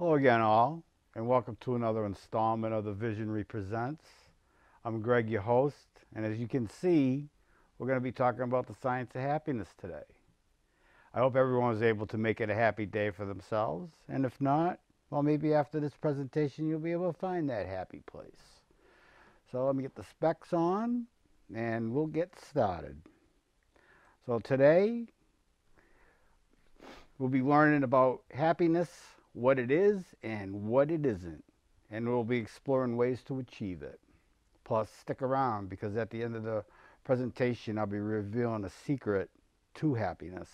Hello again, all, and welcome to another installment of the Visionry Presents. I'm Greg, your host, and as you can see, we're going to be talking about the science of happiness today. I hope everyone was able to make it a happy day for themselves, and if not, well, maybe after this presentation, you'll be able to find that happy place. So let me get the specs on, and we'll get started. So today, we'll be learning about happiness, what it is and what it isn't, and we'll be exploring ways to achieve it. Plus, stick around because at the end of the presentation, I'll be revealing a secret to happiness.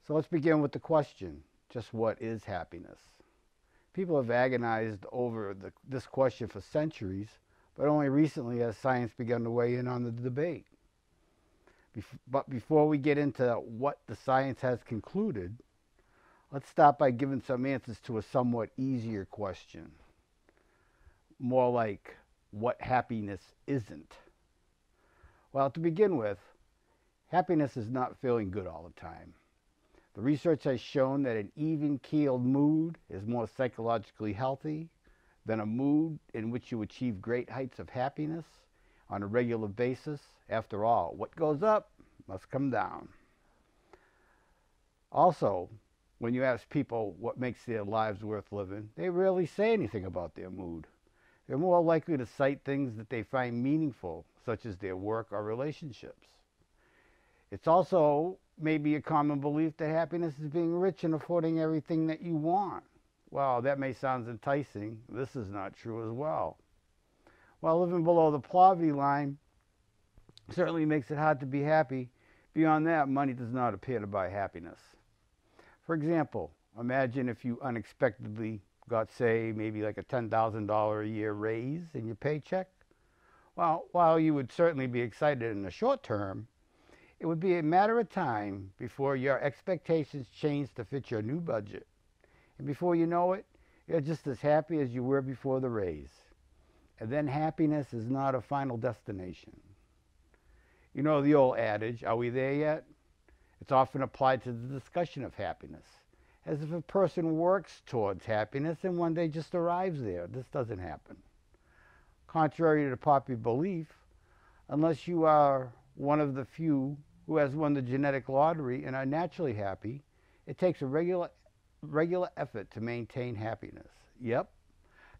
So let's begin with the question, just what is happiness? People have agonized over this question for centuries, but only recently has science begun to weigh in on the debate. But before we get into what the science has concluded, let's start by giving some answers to a somewhat easier question. More like what happiness isn't. Well, to begin with, happiness is not feeling good all the time. The research has shown that an even-keeled mood is more psychologically healthy than a mood in which you achieve great heights of happiness on a regular basis. After all, what goes up must come down. Also, when you ask people what makes their lives worth living, they rarely say anything about their mood. They're more likely to cite things that they find meaningful, such as their work or relationships. It's also maybe a common belief that happiness is being rich and affording everything that you want. Well, that may sound enticing. This is not true as well. While living below the poverty line certainly makes it hard to be happy, beyond that, money does not appear to buy happiness. For example, imagine if you unexpectedly got, say, maybe like a $10,000 a year raise in your paycheck. Well, while you would certainly be excited in the short term, it would be a matter of time before your expectations change to fit your new budget. And before you know it, you're just as happy as you were before the raise. And then happiness is not a final destination. You know the old adage, are we there yet? It's often applied to the discussion of happiness, as if a person works towards happiness and one day just arrives there. This doesn't happen. Contrary to popular belief, unless you are one of the few who has won the genetic lottery and are naturally happy, it takes a regular effort to maintain happiness. Yep,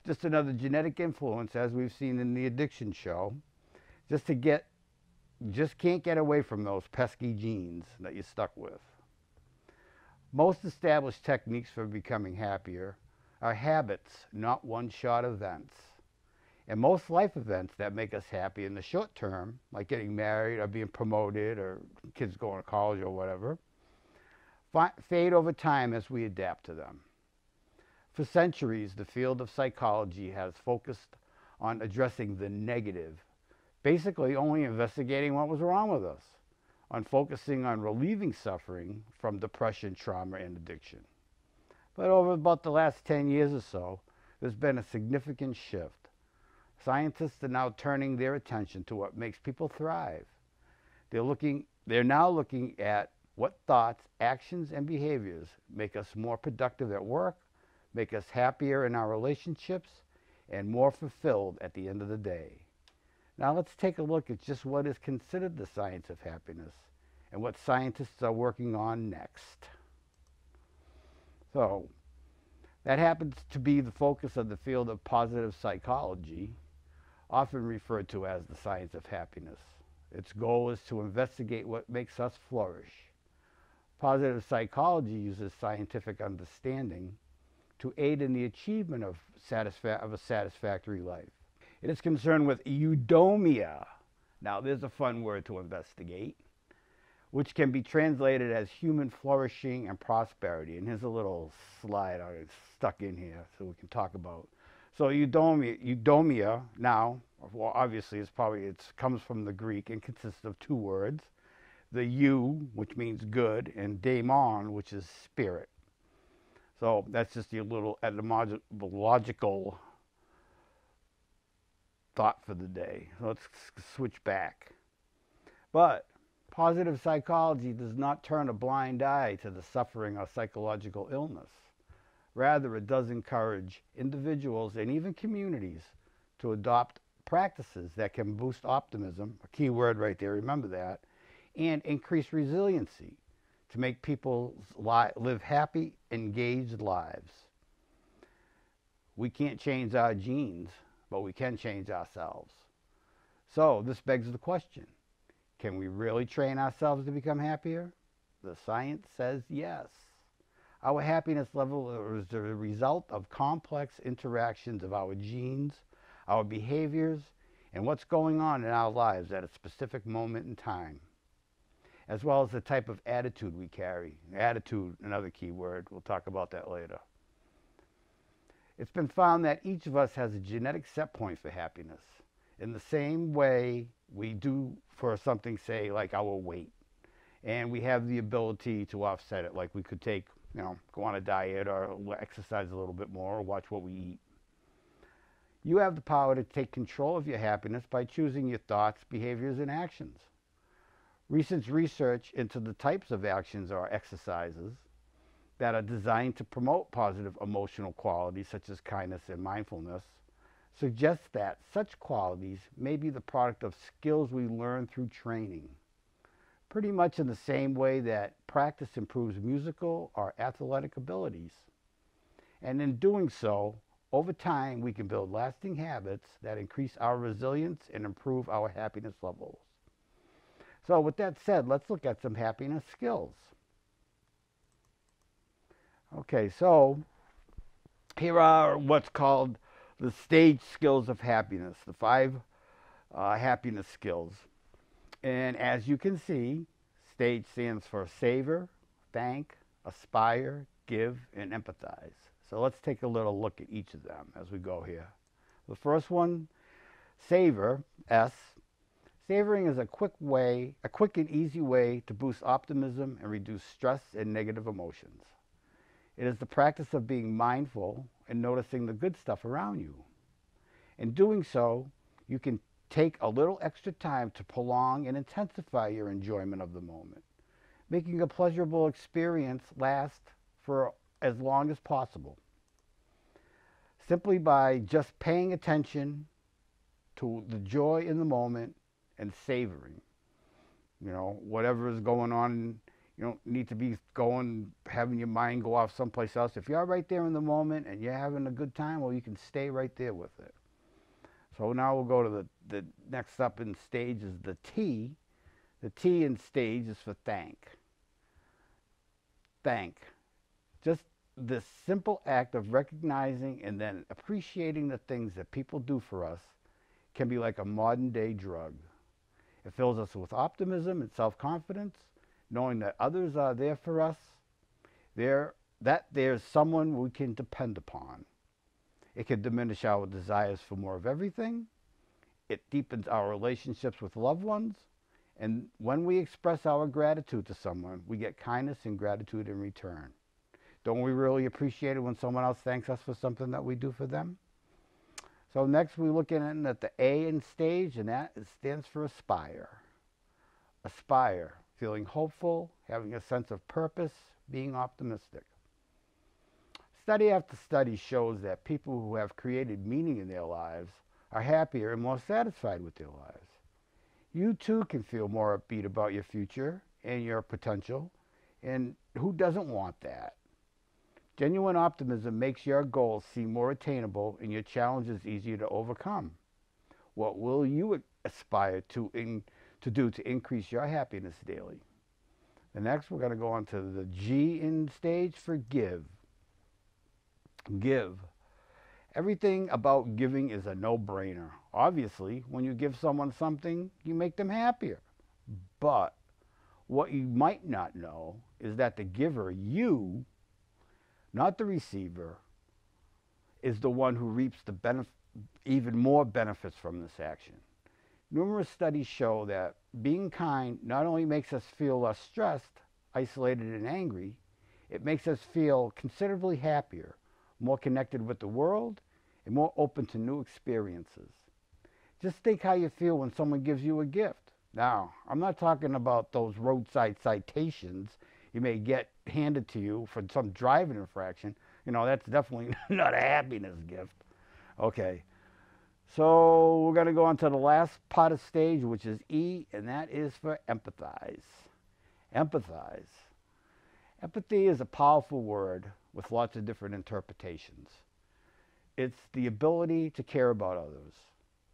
just another genetic influence, as we've seen in the addiction show, just can't get away from those pesky genes that you're stuck with. Most established techniques for becoming happier are habits, not one-shot events. And most life events that make us happy in the short term, like getting married or being promoted or kids going to college or whatever, fade over time as we adapt to them. For centuries, the field of psychology has focused on addressing the negative, basically only investigating what was wrong with us, on focusing on relieving suffering from depression, trauma, and addiction. But over about the last 10 years or so, there's been a significant shift. Scientists are now turning their attention to what makes people thrive. They're now looking at what thoughts, actions, and behaviors make us more productive at work, make us happier in our relationships, and more fulfilled at the end of the day. Now let's take a look at just what is considered the science of happiness and what scientists are working on next. So, that happens to be the focus of the field of positive psychology, often referred to as the science of happiness. Its goal is to investigate what makes us flourish. Positive psychology uses scientific understanding to aid in the achievement of a satisfactory life. It is concerned with eudaimonia. Now, there's a fun word to investigate, which can be translated as human flourishing and prosperity. And here's a little slide I stuck in here so we can talk about. So eudaimonia now, well, obviously it comes from the Greek and consists of two words. The eu, which means good, and daimon, which is spirit. So that's just your little etymological thought for the day. So let's switch back. But positive psychology does not turn a blind eye to the suffering or psychological illness. Rather, it does encourage individuals and even communities to adopt practices that can boost optimism, a key word right there, remember that, and increase resiliency to make people live happy, engaged lives. We can't change our genes, but we can change ourselves. So this begs the question, can we really train ourselves to become happier? The science says yes. Our happiness level is the result of complex interactions of our genes, our behaviors, and what's going on in our lives at a specific moment in time, as well as the type of attitude we carry. Attitude, another key word. We'll talk about that later. It's been found that each of us has a genetic set point for happiness in the same way we do for something, say, like our weight. And we have the ability to offset it, like we could take, go on a diet or exercise a little bit more or watch what we eat. You have the power to take control of your happiness by choosing your thoughts, behaviors, and actions. Recent research into the types of actions or exercises that are designed to promote positive emotional qualities such as kindness and mindfulness suggests that such qualities may be the product of skills we learn through training, pretty much in the same way that practice improves musical or athletic abilities. And in doing so, over time, we can build lasting habits that increase our resilience and improve our happiness levels. So with that said, let's look at some happiness skills. Okay, so here are what's called the stage skills of happiness, the 5 happiness skills. And as you can see, stage stands for savor, thank, aspire, give, and empathize. So let's take a little look at each of them as we go here. The first one, savor, S. Savoring is a quick and easy way to boost optimism and reduce stress and negative emotions. It is the practice of being mindful and noticing the good stuff around you. In doing so, you can take a little extra time to prolong and intensify your enjoyment of the moment, making a pleasurable experience last for as long as possible. Simply by just paying attention to the joy in the moment and savoring. Whatever is going on, you don't need to be having your mind go off someplace else. If you're right there in the moment and you're having a good time, well, you can stay right there with it. So now we'll go to the next up in stage is the T. The T in stage is for thank. Thank. Just this simple act of recognizing and then appreciating the things that people do for us can be like a modern day drug. It fills us with optimism and self-confidence, knowing that others are there for us, that there's someone we can depend upon. It can diminish our desires for more of everything. It deepens our relationships with loved ones. And when we express our gratitude to someone, we get kindness and gratitude in return. Don't we really appreciate it when someone else thanks us for something that we do for them? So next we're looking at the A in stage, and that stands for aspire. Aspire, feeling hopeful, having a sense of purpose, being optimistic. Study after study shows that people who have created meaning in their lives are happier and more satisfied with their lives. You too can feel more upbeat about your future and your potential, and who doesn't want that? Genuine optimism makes your goals seem more attainable and your challenges easier to overcome. What will you aspire to do to increase your happiness daily? And next we're going to go on to the G in stage for give. Give. Everything about giving is a no-brainer. Obviously, when you give someone something, you make them happier. But what you might not know is that the giver, you, not the receiver, is the one who reaps the even more benefits from this action. Numerous studies show that being kind not only makes us feel less stressed, isolated, and angry, it makes us feel considerably happier, more connected with the world, and more open to new experiences. Just think how you feel when someone gives you a gift. Now, I'm not talking about those roadside citations you may get handed to you for some driving infraction. That's definitely not a happiness gift. Okay. So we're going to go on to the last part of stage, which is E, and that is for empathize. Empathize. Empathy is a powerful word with lots of different interpretations. It's the ability to care about others.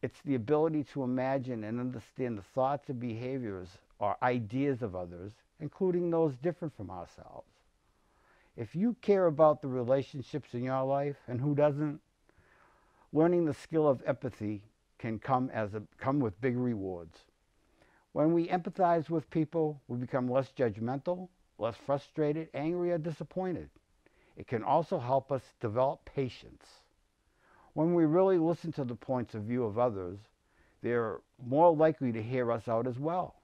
It's the ability to imagine and understand the thoughts and behaviors or ideas of others, including those different from ourselves. If you care about the relationships in your life, and who doesn't, learning the skill of empathy can come with big rewards. When we empathize with people, we become less judgmental, less frustrated, angry, or disappointed. It can also help us develop patience. When we really listen to the points of view of others, they're more likely to hear us out as well.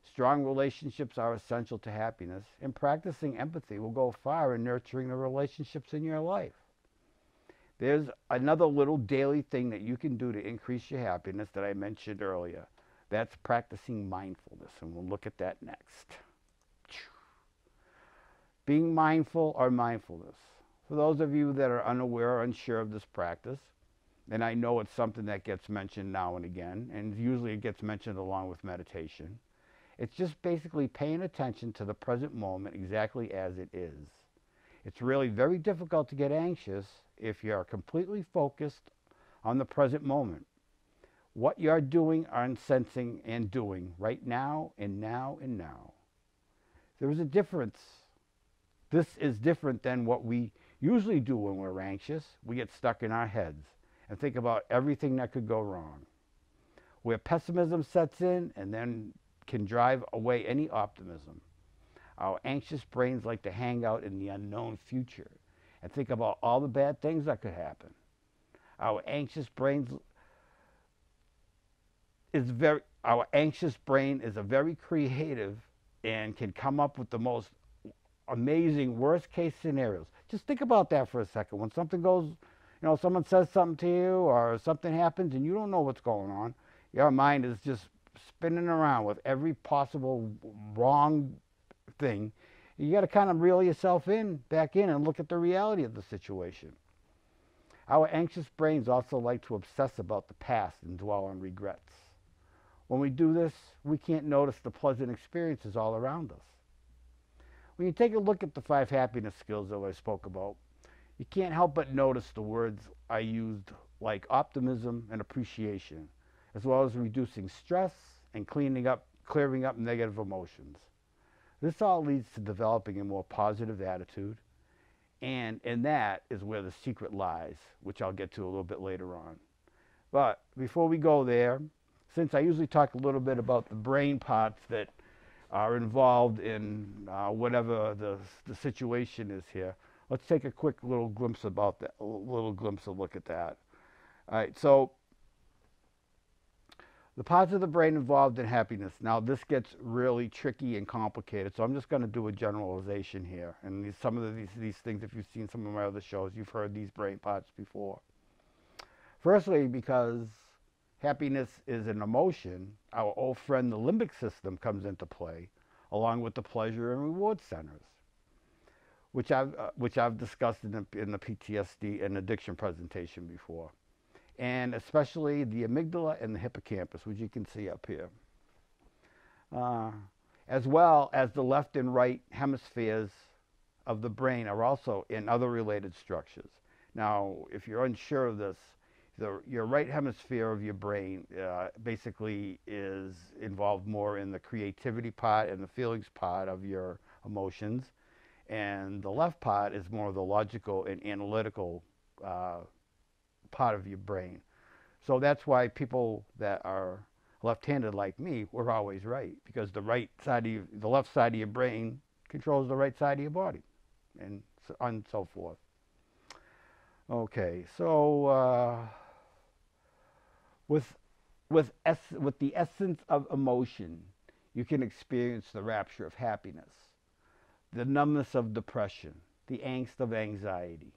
Strong relationships are essential to happiness, and practicing empathy will go far in nurturing the relationships in your life. There's another little daily thing that you can do to increase your happiness that I mentioned earlier. That's practicing mindfulness, and we'll look at that next. Being mindful or mindfulness. For those of you that are unaware or unsure of this practice, and I know it's something that gets mentioned now and again, and usually it gets mentioned along with meditation, it's just basically paying attention to the present moment exactly as it is. It's really very difficult to get anxious if you're completely focused on the present moment. What you're doing and sensing and doing right now and now and now. There is a difference. This is different than what we usually do when we're anxious. We get stuck in our heads and think about everything that could go wrong. Where pessimism sets in and then can drive away any optimism. Our anxious brains like to hang out in the unknown future and think about all the bad things that could happen. Our anxious brain is a very creative and can come up with the most amazing worst case scenarios. Just think about that for a second. When something goes, someone says something to you or something happens and you don't know what's going on, your mind is just spinning around with every possible wrong thing. You got to kind of reel yourself back in and look at the reality of the situation. Our anxious brains also like to obsess about the past and dwell on regrets. When we do this, we can't notice the pleasant experiences all around us. When you take a look at the 5 happiness skills that I spoke about, you can't help but notice the words I used like optimism and appreciation, as well as reducing stress and clearing up negative emotions. This all leads to developing a more positive attitude, and that is where the secret lies, which I'll get to a little bit later on. But before we go there, since I usually talk a little bit about the brain parts that are involved in whatever the situation is here, let's take a quick little glimpse about that, a little glimpse of look at that. All right, so the parts of the brain involved in happiness. Now, this gets really tricky and complicated, so I'm just going to do a generalization here. And some of these things, if you've seen some of my other shows, you've heard these brain parts before. Firstly, because happiness is an emotion, our old friend, the limbic system, comes into play, along with the pleasure and reward centers, which I've discussed in the PTSD and addiction presentation before. And especially the amygdala and the hippocampus, which you can see up here, as well as the left and right hemispheres of the brain are also in other related structures. Now, if you're unsure of this, your right hemisphere of your brain basically is involved more in the creativity part and the feelings part of your emotions, and the left part is more of the logical and analytical part of your brain. So that's why people that are left-handed like me, we're always right, because the left side of your brain controls the right side of your body, and so forth. Okay, so with the essence of emotion, you can experience the rapture of happiness, the numbness of depression, the angst of anxiety,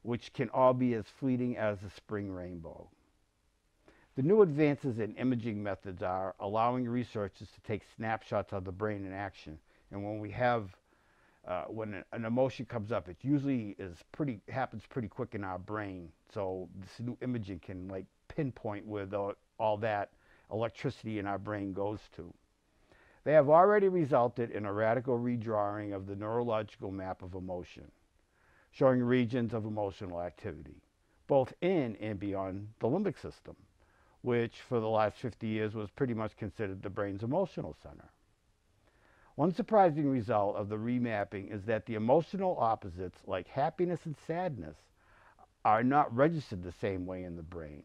which can all be as fleeting as a spring rainbow. The new advances in imaging methods are allowing researchers to take snapshots of the brain in action. And when we have when an emotion comes up, it usually happens pretty quick in our brain. So this new imaging can like pinpoint where all that electricity in our brain goes to. They have already resulted in a radical redrawing of the neurological map of emotion, showing regions of emotional activity, both in and beyond the limbic system, which for the last 50 years was pretty much considered the brain's emotional center. One surprising result of the remapping is that the emotional opposites, like happiness and sadness, are not registered the same way in the brain,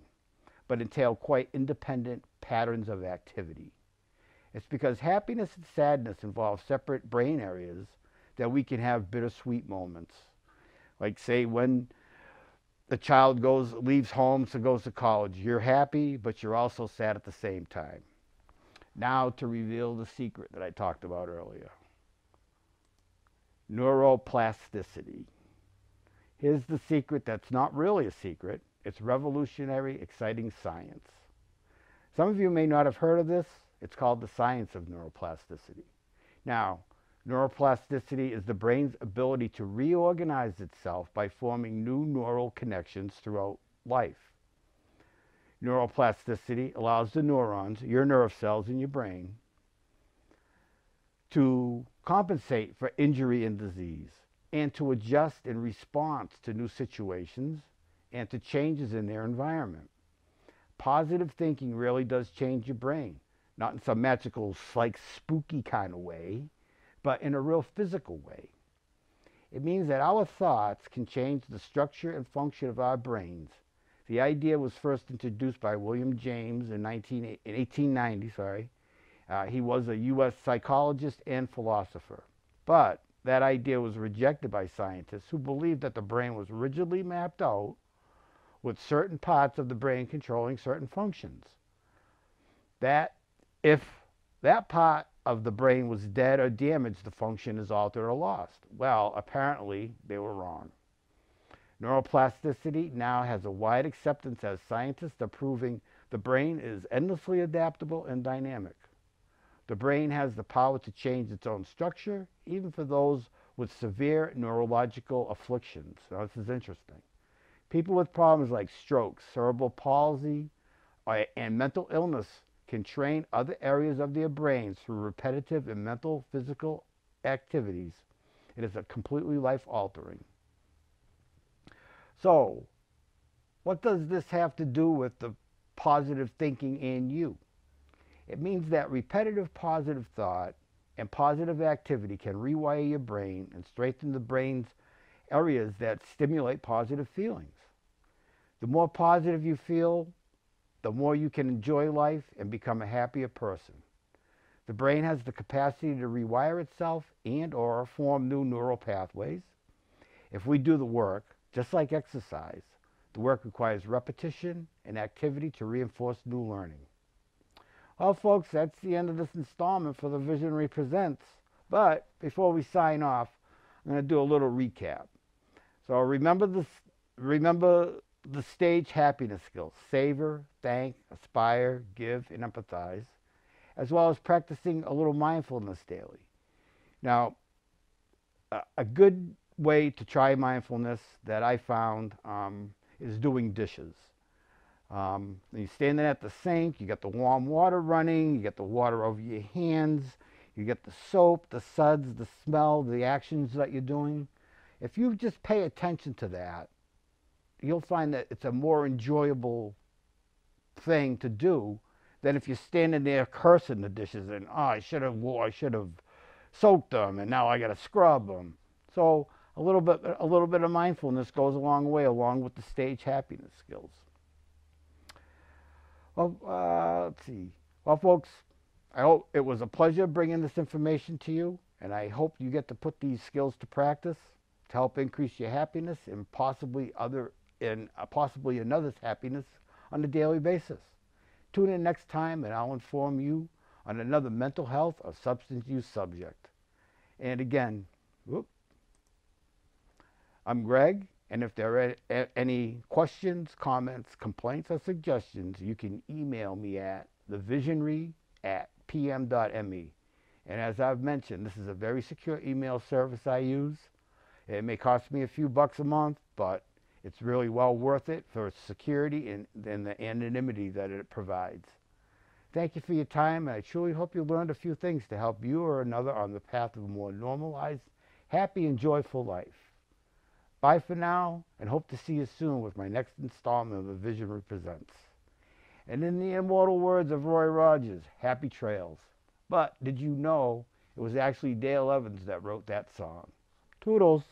but entail quite independent patterns of activity. It's because happiness and sadness involve separate brain areas that we can have bittersweet moments. Like, say, when the child leaves home, so goes to college, you're happy, but you're also sad at the same time. Now to reveal the secret that I talked about earlier. Neuroplasticity. Here's the secret that's not really a secret. It's revolutionary, exciting science. Some of you may not have heard of this. It's called the science of neuroplasticity. Now, neuroplasticity is the brain's ability to reorganize itself by forming new neural connections throughout life. Neuroplasticity allows the neurons, your nerve cells in your brain, to compensate for injury and disease, and to adjust in response to new situations and to changes in their environment. Positive thinking really does change your brain, not in some magical, like spooky kind of way, but in a real physical way. It means that our thoughts can change the structure and function of our brains. The idea was first introduced by William James in 1890. He was a U.S. psychologist and philosopher. But that idea was rejected by scientists who believed that the brain was rigidly mapped out with certain parts of the brain controlling certain functions. That if that part of the brain was dead or damaged, the function is altered or lost. Well, apparently they were wrong. Neuroplasticity now has a wide acceptance as scientists are proving the brain is endlessly adaptable and dynamic. The brain has the power to change its own structure, even for those with severe neurological afflictions. Now, this is interesting. People with problems like strokes, cerebral palsy, and mental illness can train other areas of their brains through repetitive and mental physical activities. It is a completely life-altering. So, what does this have to do with the positive thinking in you? It means that repetitive positive thought and positive activity can rewire your brain and strengthen the brain's areas that stimulate positive feelings. The more positive you feel, the more you can enjoy life and become a happier person. The brain has the capacity to rewire itself and or form new neural pathways. If we do the work, just like exercise, the work requires repetition and activity to reinforce new learning. Well, folks, that's the end of this installment for the Visionry Presents. But before we sign off, I'm going to do a little recap. So remember the stage happiness skills: savor, thank, aspire, give, and empathize, as well as practicing a little mindfulness daily. Now, a good way to try mindfulness that I found is doing dishes. You're standing at the sink, you got the warm water running, you get the water over your hands, you get the soap, the suds, the smell, the actions that you're doing. If you just pay attention to that, you'll find that it's a more enjoyable thing to do than if you're standing there cursing the dishes and, oh, I should have soaked them and now I got to scrub them. So a little bit of mindfulness goes a long way, along with the stage happiness skills. Well, let's see. Well, folks, I hope it was a pleasure bringing this information to you, and I hope you get to put these skills to practice to help increase your happiness and possibly another's happiness on a daily basis. Tune in next time, and I'll inform you on another mental health or substance use subject. And again, I'm Greg. And if there are any questions, comments, complaints, or suggestions, you can email me at thevisionry@pm.me. And as I've mentioned, this is a very secure email service I use. It may cost me a few bucks a month, but it's really well worth it for its security and the anonymity that it provides. Thank you for your time, and I truly hope you learned a few things to help you or another on the path of a more normalized, happy, and joyful life. Bye for now, and hope to see you soon with my next installment of the Visionry Presents. And in the immortal words of Roy Rogers, happy trails. But did you know it was actually Dale Evans that wrote that song? Toodles.